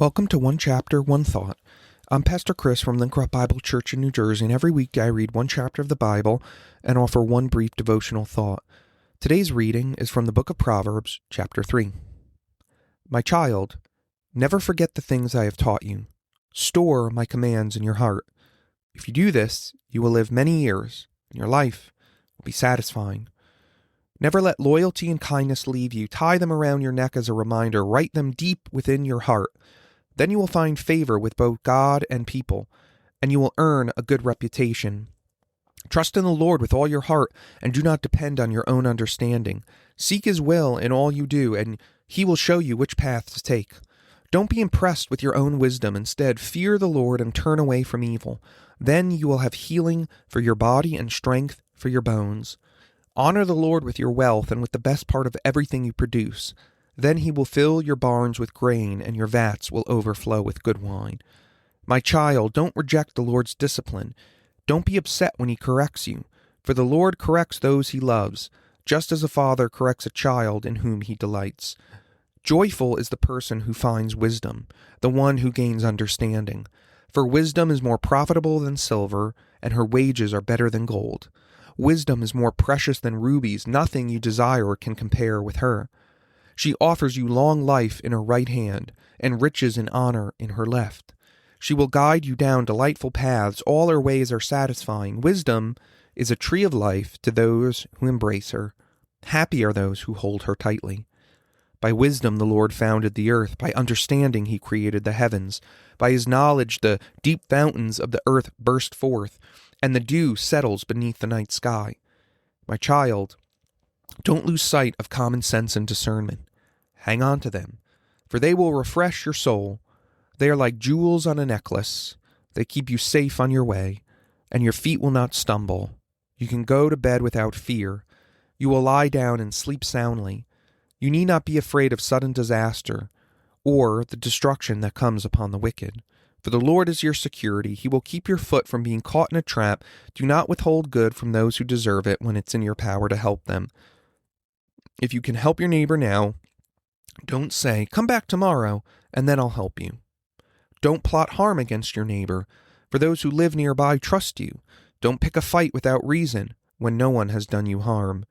Welcome to One Chapter, One Thought. I'm Pastor Chris from Link Rock Bible Church in New Jersey, and every weekday I read one chapter of the Bible and offer one brief devotional thought. Today's reading is from the book of Proverbs, chapter 3. My child, never forget the things I have taught you. Store my commands in your heart. If you do this, you will live many years, and your life will be satisfying. Never let loyalty and kindness leave you. Tie them around your neck as a reminder. Write them deep within your heart. Then you will find favor with both God and people, and you will earn a good reputation. Trust in the Lord with all your heart, and do not depend on your own understanding. Seek His will in all you do, and He will show you which path to take. Don't be impressed with your own wisdom. Instead, fear the Lord and turn away from evil. Then you will have healing for your body and strength for your bones. Honor the Lord with your wealth and with the best part of everything you produce. Then He will fill your barns with grain, and your vats will overflow with good wine. My child, don't reject the Lord's discipline. Don't be upset when He corrects you, for the Lord corrects those He loves, just as a father corrects a child in whom He delights. Joyful is the person who finds wisdom, the one who gains understanding. For wisdom is more profitable than silver, and her wages are better than gold. Wisdom is more precious than rubies. Nothing you desire can compare with her. She offers you long life in her right hand, and riches and honor in her left. She will guide you down delightful paths. All her ways are satisfying. Wisdom is a tree of life to those who embrace her. Happy are those who hold her tightly. By wisdom the Lord founded the earth. By understanding He created the heavens. By His knowledge the deep fountains of the earth burst forth, and the dew settles beneath the night sky. My child, don't lose sight of common sense and discernment. Hang on to them, for they will refresh your soul. They are like jewels on a necklace. They keep you safe on your way, and your feet will not stumble. You can go to bed without fear. You will lie down and sleep soundly. You need not be afraid of sudden disaster or the destruction that comes upon the wicked. For the Lord is your security. He will keep your foot from being caught in a trap. Do not withhold good from those who deserve it when it's in your power to help them. If you can help your neighbor now, don't say, "Come back tomorrow, and then I'll help you." Don't plot harm against your neighbor, for those who live nearby trust you. Don't pick a fight without reason when no one has done you harm.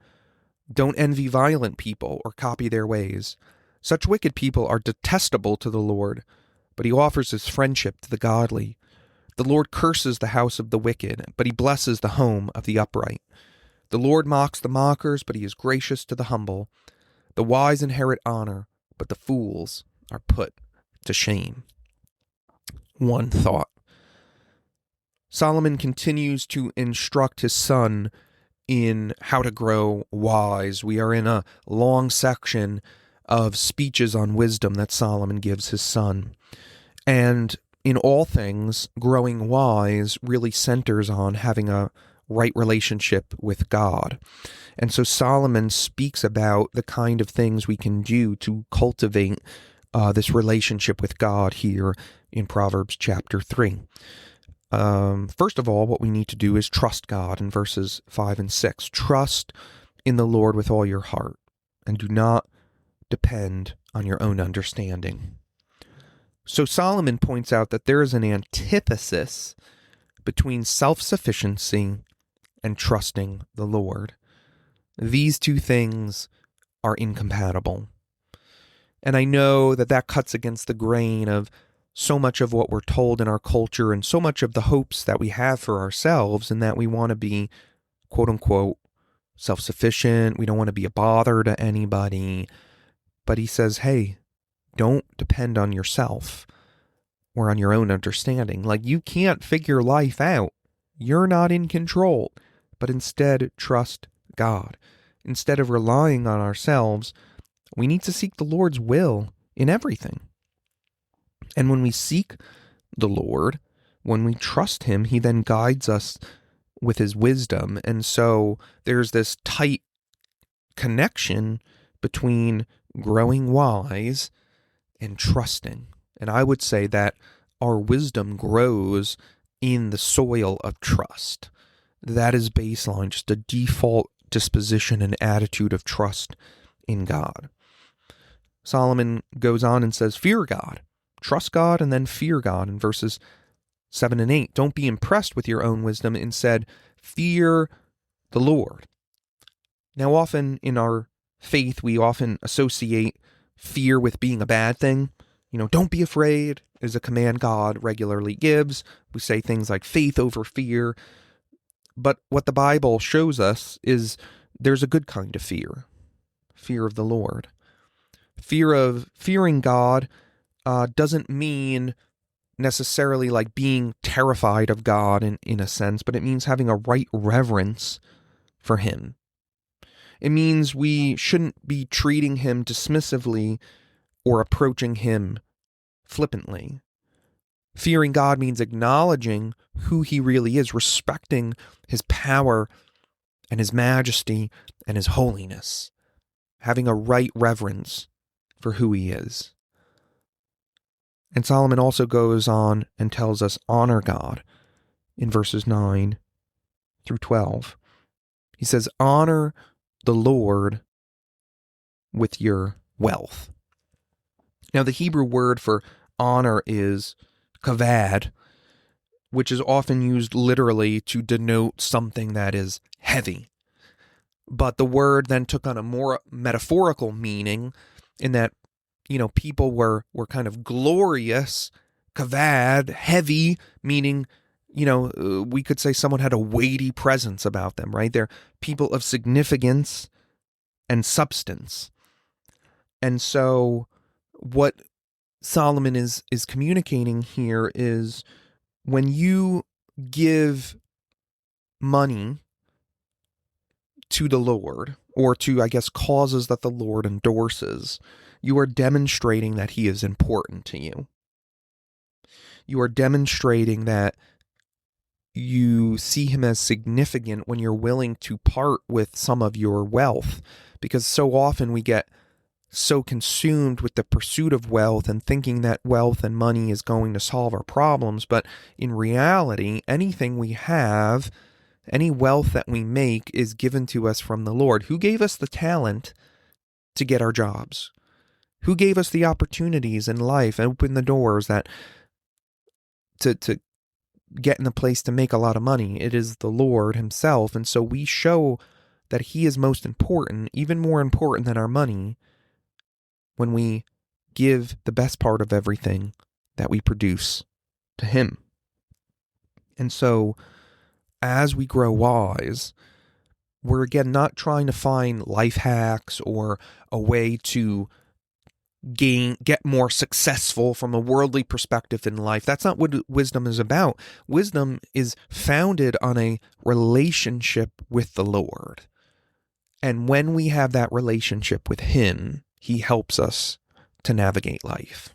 Don't envy violent people or copy their ways. Such wicked people are detestable to the Lord, but He offers His friendship to the godly. The Lord curses the house of the wicked, but He blesses the home of the upright. The Lord mocks the mockers, but He is gracious to the humble. The wise inherit honor, but the fools are put to shame. One thought. Solomon continues to instruct his son in how to grow wise. We are in a long section of speeches on wisdom that Solomon gives his son. And in all things, growing wise really centers on having a right relationship with God. And so Solomon speaks about the kind of things we can do to cultivate this relationship with God here in Proverbs chapter 3. First of all, what we need to do is trust God in verses 5 and 6. Trust in the Lord with all your heart, and do not depend on your own understanding. So Solomon points out that there is an antithesis between self-sufficiency and trusting the Lord. These two things are incompatible. And I know that that cuts against the grain of so much of what we're told in our culture and so much of the hopes that we have for ourselves, and that we want to be, quote unquote, self-sufficient. We don't want to be a bother to anybody. But he says, hey, don't depend on yourself or on your own understanding. Like, you can't figure life out. You're not in control. But instead, trust God. Instead of relying on ourselves, we need to seek the Lord's will in everything. And when we seek the Lord, when we trust Him, He then guides us with His wisdom. And so there's this tight connection between growing wise and trusting. And I would say that our wisdom grows in the soil of trust. That is baseline, just a default disposition and attitude of trust in God. Solomon goes on and says, fear God. trust God and then fear God in verses 7 and 8. Don't be impressed with your own wisdom. Instead, fear the Lord. Now, often in our faith, we often associate fear with being a bad thing. Don't be afraid is a command God regularly gives. We say things like faith over fear. But what the Bible shows us is there's a good kind of fear of the Lord. Fearing God doesn't mean necessarily like being terrified of God in a sense, but it means having a right reverence for Him. It means we shouldn't be treating Him dismissively or approaching Him flippantly. Fearing God means acknowledging who He really is, respecting His power and His majesty and His holiness, having a right reverence for who He is. And Solomon also goes on and tells us, honor God in verses 9 through 12. He says, honor the Lord with your wealth. Now, the Hebrew word for honor is kavod, which is often used literally to denote something that is heavy. But the word then took on a more metaphorical meaning in that, people were kind of glorious, kavod, heavy, meaning, we could say someone had a weighty presence about them, right? They're people of significance and substance. And so what Solomon is communicating here is when you give money to the Lord, or to, causes that the Lord endorses, you are demonstrating that He is important to you. You are demonstrating that you see Him as significant when you're willing to part with some of your wealth, because so often we get so consumed with the pursuit of wealth and thinking that wealth and money is going to solve our problems. But in reality, anything we have, any wealth that we make is given to us from the Lord, who gave us the talent to get our jobs, who gave us the opportunities in life and opened the doors that to get in a place to make a lot of money. It is the Lord Himself. And so we show that He is most important, even more important than our money, when we give the best part of everything that we produce to Him. And so as we grow wise, we're again not trying to find life hacks or a way to get more successful from a worldly perspective in life. That's not what wisdom is about. Wisdom is founded on a relationship with the Lord. And when we have that relationship with Him, He helps us to navigate life.